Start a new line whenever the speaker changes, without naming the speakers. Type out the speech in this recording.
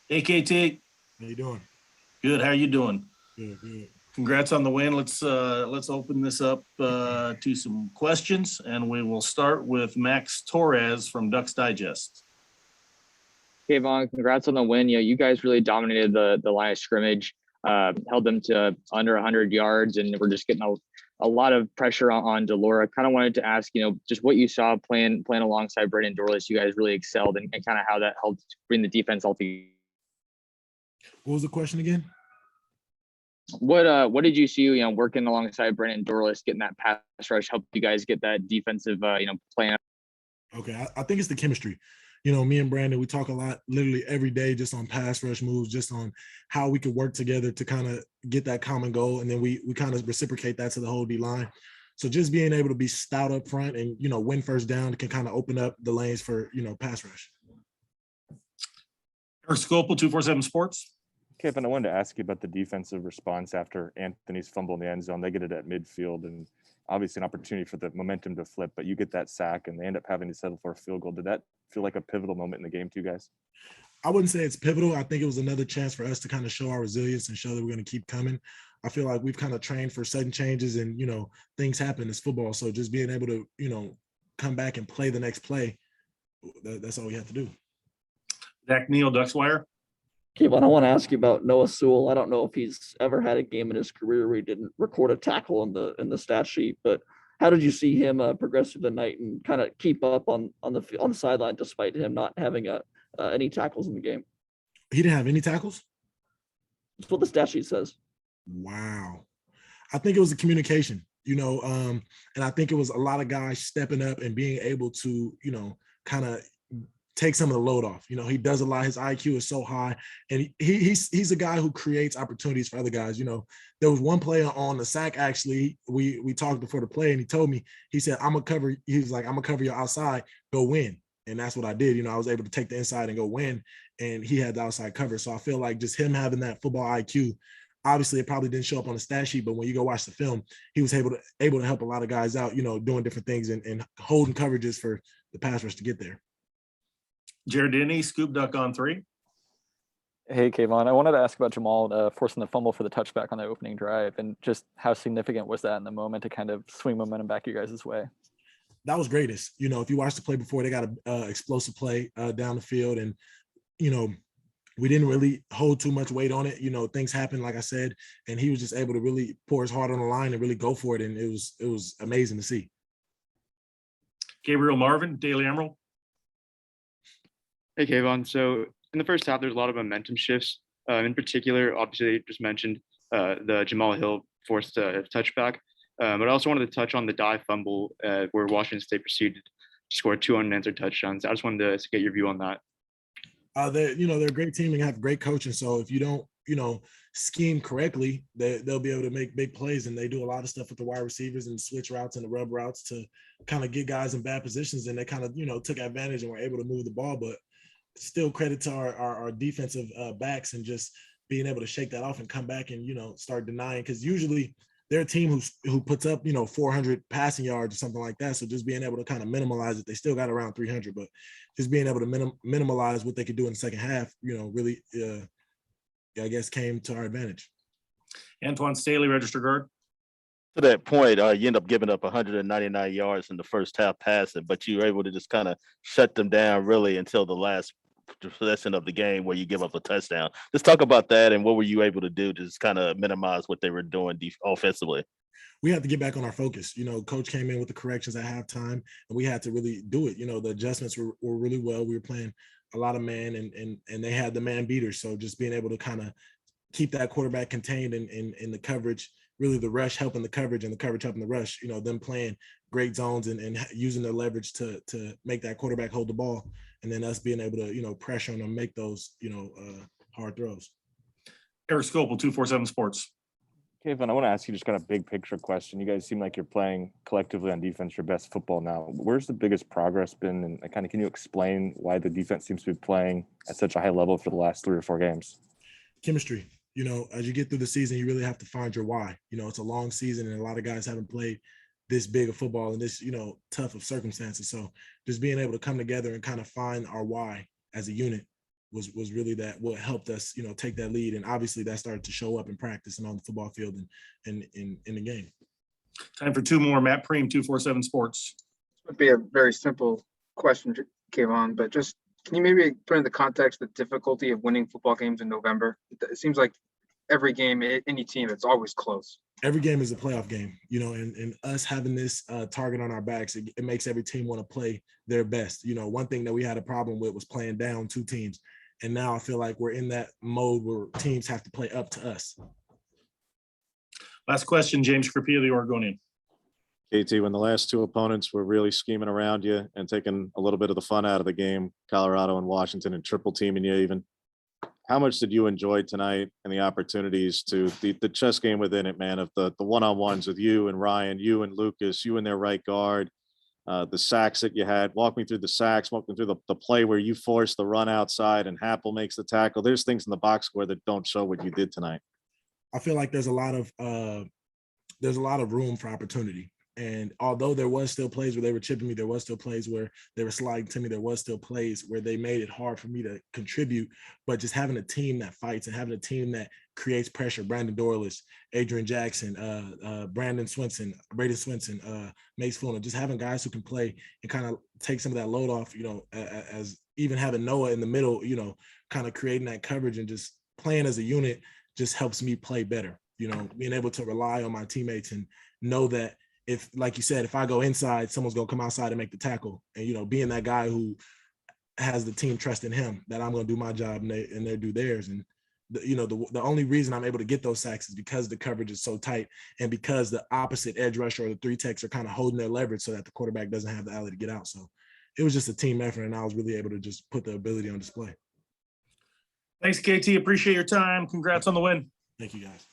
Hey, KT.
How you doing?
Good. How you doing?
Good, good.
Congrats on the win. Let's open this up to some questions, and we will start with Max Torres from Ducks Digest.
Kayvon, congrats on the win. You guys really dominated the line of scrimmage, held them to under 100 yards, and we're just getting a lot of pressure on Delora. Kind of wanted to ask, just what you saw playing alongside Brandon Dorless. You guys really excelled, and kind of how that helped bring the defense all together.
What was the question again?
What did you see, working alongside Brandon Dorless, getting that pass rush, helped you guys get that defensive, plan?
Okay, I think it's the chemistry. Me and Brandon, we talk a lot, literally every day, just on pass rush moves, just on how we could work together to kind of get that common goal, and then we kind of reciprocate that to the whole D line. So just being able to be stout up front and win first down can kind of open up the lanes for pass rush.
Eric Scopel, 247 Sports.
Kevin, I wanted to ask you about the defensive response after Anthony's fumble in the end zone. They get it at midfield, and obviously an opportunity for the momentum to flip, but you get that sack and they end up having to settle for a field goal. Did that feel like a pivotal moment in the game to you guys?
I wouldn't say it's pivotal. I think it was another chance for us to kind of show our resilience and show that we're going to keep coming. I feel like we've kind of trained for sudden changes and, things happen. It's football. So just being able to, come back and play the next play, that's all we have to do.
Zach Neal, Ducks Wire.
Kayvon, I want to ask you about Noah Sewell. I don't know if he's ever had a game in his career where he didn't record a tackle in the stat sheet, but how did you see him progress through the night and kind of keep up on the sideline despite him not having any tackles in the game?
He didn't have any tackles?
That's what the stat sheet says.
Wow. I think it was the communication, and I think it was a lot of guys stepping up and being able to, kind of take some of the load off. He does a lot. His IQ is so high, and he's a guy who creates opportunities for other guys. There was one player on the sack. Actually, we talked before the play, and he told me, he said, "I'm gonna cover." He was like, "I'm gonna cover your outside. Go win." And that's what I did. I was able to take the inside and go win, and he had the outside cover. So I feel like just him having that football IQ. Obviously, it probably didn't show up on the stat sheet, but when you go watch the film, he was able to help a lot of guys out. Doing different things and holding coverages for the pass rush to get there.
Jared Denny, Scoop Duck on 3.
Hey, Kayvon. I wanted to ask about Jamal forcing the fumble for the touchback on the opening drive, and just how significant was that in the moment to kind of swing momentum back your guys' way?
That was greatest. If you watch the play before, they got an explosive play down the field, and we didn't really hold too much weight on it. Things happen, like I said, and he was just able to really pour his heart on the line and really go for it, and it was amazing to see.
Gabriel Marvin, Daily Emerald.
Hey, Kayvon. So in the first half, there's a lot of momentum shifts. In particular, obviously, you just mentioned the Jamal Hill forced touchback. But I also wanted to touch on the dive fumble where Washington State proceeded to score 2 unanswered touchdowns. I just wanted to get your view on that.
They're a great team and have great coaching. So if you don't, scheme correctly, they'll be able to make big plays. And they do a lot of stuff with the wide receivers and switch routes and the rub routes to kind of get guys in bad positions. And they kind of, took advantage and were able to move the ball. But still credit to our defensive backs and just being able to shake that off and come back and, start denying. Because usually they're a team who puts up, 400 passing yards or something like that. So just being able to kind of minimalize it, they still got around 300, but just being able to minimalize what they could do in the second half, really, I guess, came to our advantage.
Antoine Staley, Register Guard.
To that point, you end up giving up 199 yards in the first half passing, but you were able to just kind of shut them down really until the last possession of the game where you give up a touchdown. Just talk about that and what were you able to do to just kind of minimize what they were doing offensively?
We had to get back on our focus. Coach came in with the corrections at halftime, and we had to really do it. The adjustments were really well. We were playing a lot of man, and they had the man beaters. So just being able to kind of keep that quarterback contained in the coverage, really the rush helping the coverage and the coverage helping the rush, them playing great zones and using their leverage to make that quarterback hold the ball, and then us being able to, pressure on them, make those, hard throws.
Eric Scopel, 247 Sports.
Kevin, I want to ask you just kind of big picture question. You guys seem like you're playing collectively on defense your best football now. Where's the biggest progress been? And kind of, can you explain why the defense seems to be playing at such a high level for the last 3 or 4 games?
Chemistry. As you get through the season, you really have to find your why. It's a long season and a lot of guys haven't played this big of football in this, tough of circumstances. So just being able to come together and kind of find our why as a unit was really that what helped us, take that lead. And obviously that started to show up in practice and on the football field and in the game.
Time for two more. Matt Preem, 247 Sports.
This would be a very simple question, Kayvon, but just can you maybe put into context the difficulty of winning football games in November? It seems like every game, any team, it's always close.
Every game is a playoff game, and us having this target on our backs, it makes every team want to play their best. One thing that we had a problem with was playing down two teams. And now I feel like we're in that mode where teams have to play up to us.
Last question, James Crapia, the Oregonian.
KT, when the last two opponents were really scheming around you and taking a little bit of the fun out of the game, Colorado and Washington, and triple teaming you even, how much did you enjoy tonight and the opportunities to the chess game within it, man, of the one-on-ones with you and Ryan, you and Lucas, you and their right guard, the sacks that you had? Walk me through the sacks, walk me through the play where you forced the run outside and Happel makes the tackle. There's things in the box score that don't show what you did tonight.
I feel like there's a lot of room for opportunity. And although there was still plays where they were chipping me, there was still plays where they were sliding to me, there was still plays where they made it hard for me to contribute. But just having a team that fights and having a team that creates pressure, Brandon Dorless, Adrian Jackson, Braden Swinson, Mace Fuller, just having guys who can play and kind of take some of that load off, as even having Noah in the middle, kind of creating that coverage and just playing as a unit just helps me play better, being able to rely on my teammates and know that if, like you said, if I go inside, someone's going to come outside and make the tackle. And, being that guy who has the team trust in him, that I'm going to do my job and they do theirs. And, the only reason I'm able to get those sacks is because the coverage is so tight and because the opposite edge rusher or the three techs are kind of holding their leverage so that the quarterback doesn't have the alley to get out. So it was just a team effort, and I was really able to just put the ability on display.
Thanks, KT. Appreciate your time. Congrats on the win.
Thank you, guys.